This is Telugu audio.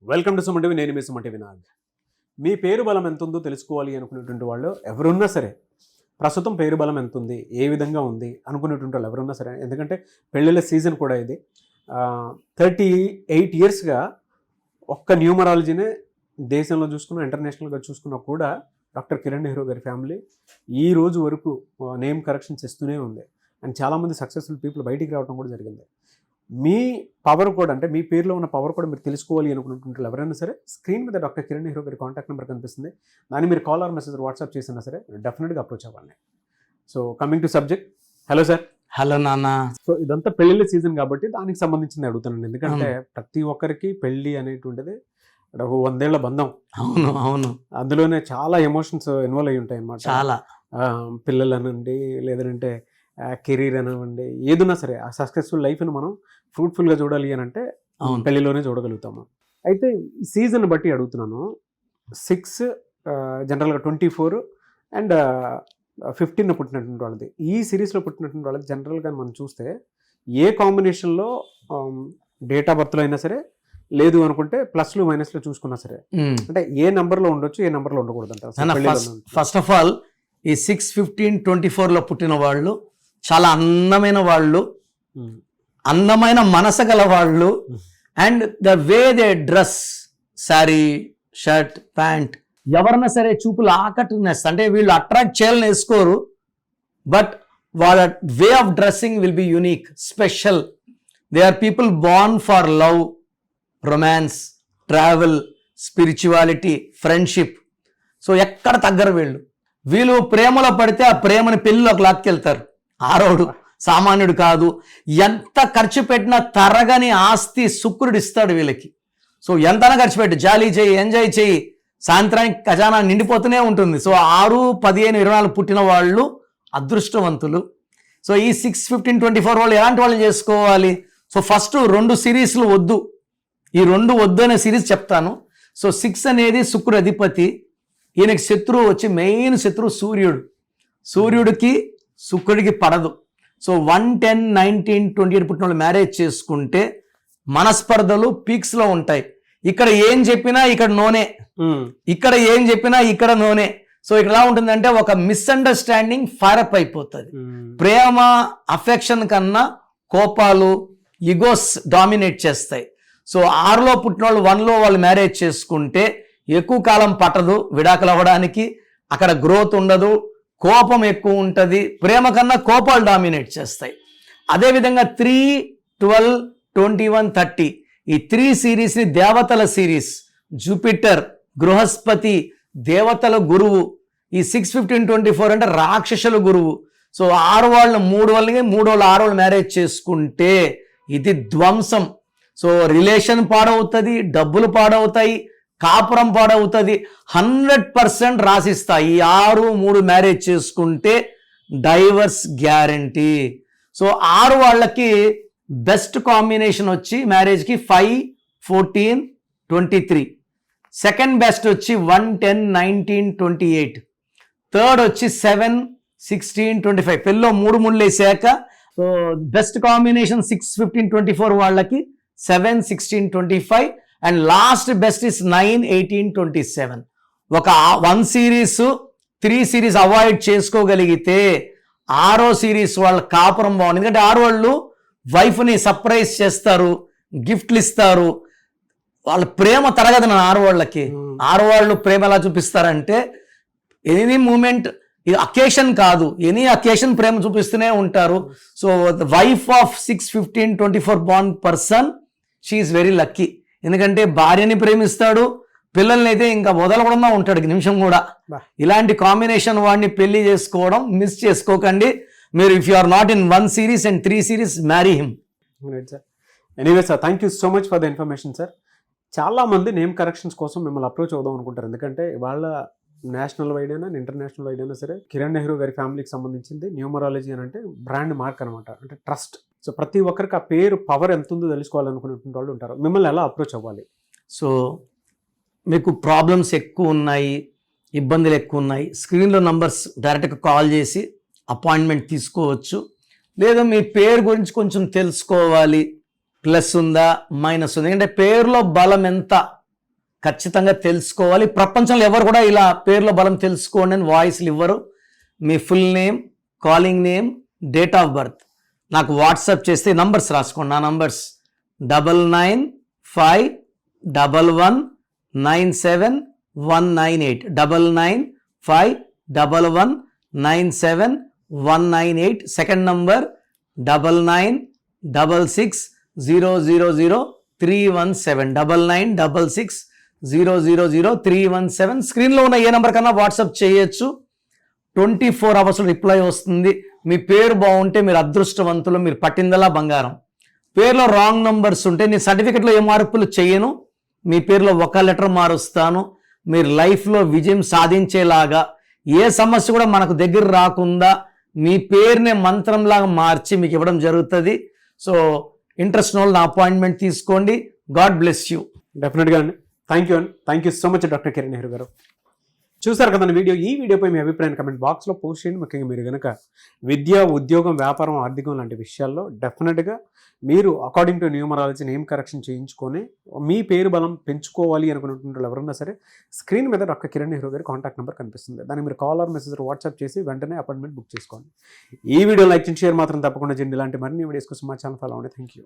Welcome to Suman TV. నేను మీ సుమన్ టీవీ నాగ్. మీ పేరు బలం ఎంత ఉందో తెలుసుకోవాలి అనుకునేటువంటి వాళ్ళు ఎవరున్నా సరే, ప్రస్తుతం పేరు బలం ఎంత ఉంది, ఏ విధంగా ఉంది అనుకునేటువంటి వాళ్ళు ఎవరున్నా సరే, ఎందుకంటే పెళ్ళిళ్ళ సీజన్ కూడా ఇది. 38 ఇయర్స్గా ఒక్క న్యూమరాలజీనే దేశంలో చూసుకున్నా, ఇంటర్నేషనల్గా చూసుకున్నా కూడా డాక్టర్ కిరణ్ నెహ్రూ గారి ఫ్యామిలీ ఈ రోజు వరకు నేమ్ కరెక్షన్స్ ఇస్తూనే ఉంది. అండ్ చాలామంది సక్సెస్ఫుల్ పీపుల్ బయటికి రావడం కూడా జరిగింది. మీ పవర్ కూడా, అంటే మీ పేరులో ఉన్న పవర్ కూడా మీరు తెలుసుకోవాలి అనుకుంటుంటారు ఎవరైనా సరే, స్క్రీన్ మీద డాక్టర్ కిరణ్ నెహ్రూ గారి కాంటాక్ట్ నెంబర్ కనిపిస్తుంది. దాన్ని మీరు కాల్ ఆర్ మెసేజ్ వాట్సాప్ చేసినా సరే డెఫినెట్గా అప్రోచ్ అవ్వండి. So coming to subject. Hello sir. Hello నాన్న. సో ఇదంతా పెళ్లిళ్ళ సీజన్ కాబట్టి దానికి సంబంధించింది అడుగుతానండి. ఎందుకంటే ప్రతి ఒక్కరికి పెళ్లి అనేటువంటిది ఒక 100 ఏళ్ల బంధం. అవును అవును. అందులోనే చాలా ఎమోషన్స్ ఇన్వాల్వ్ అయి ఉంటాయి అన్నమాట. చాలా పిల్లలు అనండి, లేదంటే కెరీర్ అనివ్వండి, ఏదైనా సరే ఆ సక్సెస్ఫుల్ లైఫ్ని మనం ఫ్రూట్ఫుల్గా చూడాలి అని అంటే పెళ్లిలోనే చూడగలుగుతాము. అయితే ఈ సీజన్ బట్టి అడుగుతున్నాను. 6 జనరల్గా 24 అండ్ 15 పుట్టినటువంటి వాళ్ళది, ఈ సిరీస్లో పుట్టినటువంటి వాళ్ళది జనరల్గా మనం చూస్తే ఏ కాంబినేషన్లో డేట్ ఆఫ్ బర్త్లో అయినా సరే, లేదు అనుకుంటే ప్లస్లు మైనస్లు చూసుకున్నా సరే, అంటే ఏ నెంబర్లో ఉండొచ్చు, ఏ నెంబర్లో ఉండకూడదు అంటారు? ఫస్ట్ ఆఫ్ ఆల్ ఈ 6/15/24లో పుట్టిన వాళ్ళు చాలా అందమైన వాళ్ళు, అందమైన మనసు గల వాళ్ళు. And the way they dress, sari, shirt, pant, ఎవరన్నా సరే చూపులు ఆకట్టునేస్తారు. అంటే వీళ్ళు అట్రాక్ట్ చేయాలని వేసుకోరు, బట్ వాళ్ళ way of dressing will be unique, special. They are people born for love, romance, travel, spirituality, friendship. So ఎక్కడ తగ్గరు వీళ్ళు. వీళ్ళు ప్రేమలో పడితే ఆ ప్రేమని పెళ్ళిలోకి లాక్కెళ్తారు. ఆరోడు సామాన్యుడు కాదు. ఎంత ఖర్చు పెట్టినా తరగని ఆస్తి శుక్రుడు ఇస్తాడు వీళ్ళకి. సో ఎంతనా ఖర్చు పెట్టి జాలీ చేయి, ఎంజాయ్ చేయి, సాయంత్రానికి ఖజానా నిండిపోతూనే ఉంటుంది. సో 6, 15, 24 పుట్టిన వాళ్ళు అదృష్టవంతులు. సో ఈ 6/15/24 వాళ్ళు ఎలాంటి వాళ్ళు చేసుకోవాలి? సో ఫస్ట్ 2 సిరీస్లు వద్దు, ఈ 2 వద్దు అనే సిరీస్ చెప్తాను. సో 6 అనేది శుక్రుడు అధిపతి. ఈయనకి శత్రువు వచ్చి, మెయిన్ శత్రువు సూర్యుడు. సూర్యుడికి శుక్రుడికి పడదు. సో 1, 10, 19, 28 పుట్టిన వాళ్ళు మ్యారేజ్ చేసుకుంటే మనస్పర్ధలు పీక్స్లో ఉంటాయి. ఇక్కడ ఏం చెప్పినా ఇక్కడ నోనే, ఇక్కడ ఏం చెప్పినా ఇక్కడ నోనే. సో ఇక్కడ ఎలా ఉంటుందంటే ఒక మిస్అండర్స్టాండింగ్ ఫైరప్ అయిపోతుంది. ప్రేమ, అఫెక్షన్ కన్నా కోపాలు, ఈగోస్ డామినేట్ చేస్తాయి. సో 6లో పుట్టిన వాళ్ళు 1లో వాళ్ళు మ్యారేజ్ చేసుకుంటే ఎక్కువ కాలం పట్టదు విడాకులు అవ్వడానికి. అక్కడ గ్రోత్ ఉండదు, కోపం ఎక్కువ ఉంటుంది. ప్రేమ కన్నా కోపాలు డామినేట్ చేస్తాయి. అదేవిధంగా 3, 12, 21, 30 ఈ 3 సిరీస్ని దేవతల సిరీస్. జూపిటర్, బృహస్పతి దేవతల గురువు. ఈ 6/15/24 అంటే రాక్షసుల గురువు. సో 6 వాళ్ళు 3 వాళ్ళని, 3 వాళ్ళు 6 వాళ్ళు మ్యారేజ్ చేసుకుంటే ఇది ధ్వంసం. సో రిలేషన్ పాడవుతుంది, డబ్బులు పాడవుతాయి, కాపురం పాడవుతుంది. 100% రాసిస్తాయి. ఈ 6, 3 మ్యారేజ్ చేసుకుంటే డైవర్స్ గ్యారంటీ. సో 6 వాళ్ళకి బెస్ట్ కాంబినేషన్ వచ్చి మ్యారేజ్కి 5, 14, 23. సెకండ్ బెస్ట్ వచ్చి 1, 10, 19, 28. థర్డ్ వచ్చి 7, 16, 25. పెళ్ళిలో 3 ముళ్ళు వేసాక సో బెస్ట్ కాంబినేషన్ 6/15/24 వాళ్ళకి 7, 16, 25. And last best is 9, 18, 27. ఒక 1 సిరీస్ 3 సిరీస్ అవాయిడ్ చేసుకోగలిగితే 6వ సిరీస్ వాళ్ళ కాపురం బాగుంది. ఎందుకంటే 6 వాళ్ళు వైఫ్ని సర్ప్రైజ్ చేస్తారు, గిఫ్ట్లు ఇస్తారు. వాళ్ళ ప్రేమ తరగదు నా 6 వాళ్ళకి. 6 వాళ్ళు ప్రేమ ఎలా చూపిస్తారంటే ఎనీ మూమెంట్, ఇది అకేషన్ కాదు, ఎనీ అకేషన్ ప్రేమ చూపిస్తూనే ఉంటారు. So wife of 6/15/24 born person she is very lucky. ఎందుకంటే భార్యని ప్రేమిస్తాడు, పిల్లల్ని అయితే ఇంకా వదలకుండా ఉంటాడు నిమిషం కూడా. ఇలాంటి కాంబినేషన్ వాడిని పెళ్లి చేసుకోవడం మిస్ చేసుకోకండి మీరు. If you are not in 1 series and 3 series, marry him. Anyway sir, thank you so much for the information sir. చాలామంది నేమ్ కరెక్షన్స్ కోసం మిమ్మల్ని అప్రోచ్ అవుదాం అనుకుంటారు. ఎందుకంటే వాళ్ళ నేషనల్ వైడ్ అయినా ఇంటర్నేషనల్ వైడ్ అయినా సరే, కిరణ్ నెహ్రూ గారి ఫ్యామిలీకి సంబంధించింది న్యూమరాలజీ అని అంటే బ్రాండ్ మార్క్ అనమాట, అంటే ట్రస్ట్. సో ప్రతి ఒక్కరికి ఆ పేరు పవర్ ఎంత ఉందో తెలుసుకోవాలనుకునేటువంటి వాళ్ళు ఉంటారు. మిమ్మల్ని ఎలా అప్రోచ్ అవ్వాలి? సో మీకు ప్రాబ్లమ్స్ ఎక్కువ ఉన్నాయి, ఇబ్బందులు ఎక్కువ ఉన్నాయి, స్క్రీన్లో నంబర్స్ డైరెక్ట్గా కాల్ చేసి అపాయింట్మెంట్ తీసుకోవచ్చు. లేదా మీ పేరు గురించి కొంచెం తెలుసుకోవాలి, ప్లస్ ఉందా మైనస్ ఉందా, ఎందుకంటే పేరులో బలం ఎంత ఖచ్చితంగా తెలుసుకోవాలి. ప్రపంచంలో ఎవరు కూడా ఇలా పేర్ల బలం తెలుసుకోండి అని వాయిస్లు ఇవ్వరు. మీ full name, calling name, date of birth నాకు వాట్సాప్ చేస్తే నంబర్స్ రాసుకోండి. నా నంబర్స్ 9951197198 9951197198. Second number 9966000317 9966000317. స్క్రీన్లో ఉన్న ఏ నెంబర్ కన్నా వాట్సాప్ చేయొచ్చు. 24 అవర్స్లో రిప్లై వస్తుంది. మీ పేరు బాగుంటే మీరు అదృష్టవంతులు, మీరు పట్టిందలా బంగారం. పేరులో రాంగ్ నంబర్స్ ఉంటే నేను సర్టిఫికెట్లో ఏ మార్పులు చేయను, మీ పేరులో ఒక లెటర్ మారుస్తాను. మీరు లైఫ్లో విజయం సాధించేలాగా ఏ సమస్య కూడా మనకు దగ్గర రాకుండా మీ పేరునే మంత్రంలాగా మార్చి మీకు ఇవ్వడం జరుగుతుంది. సో ఇంట్రెస్ట్ ఉన్న వాళ్ళు నా అపాయింట్మెంట్ తీసుకోండి. God bless you. డెఫినెట్గా అండి. Thank you so much doctor Kiran Nehru గారు. చూసారు కదా ఈ వీడియోపై మీ అభిప్రాయం కమెంట్ బాక్స్లో పోస్ట్ చేయండి. ముఖ్యంగా మీరు కనుక విద్య, ఉద్యోగం, వ్యాపారం, ఆర్థికం లాంటి విషయాల్లో డెఫినెట్గా మీరు according to numerology name correction చేయించుకొని మీ పేరు బలం పెంచుకోవాలి అనుకున్నటువంటి ఎవరన్నా సరే స్క్రీన్ మీద డాక్టర్ కిరణ్ నెహ్రూ గారి కాంటాక్ట్ నెంబర్ కనిపిస్తుంది. దాన్ని మీరు కాల్ ఆర్ మెసేజ్ వాట్సాప్ చేసి వెంటనే అపాయింట్మెంట్ బుక్ చేసుకోండి. ఈ వీడియో లైక్ చేసి షేర్ మాత్రం తప్పకుండా చేయండి. ఇలాంటి మరిన్ని వీడియోస్ కోసం మా ఛానల్ ఫాలో అవ్వండి. Thank you.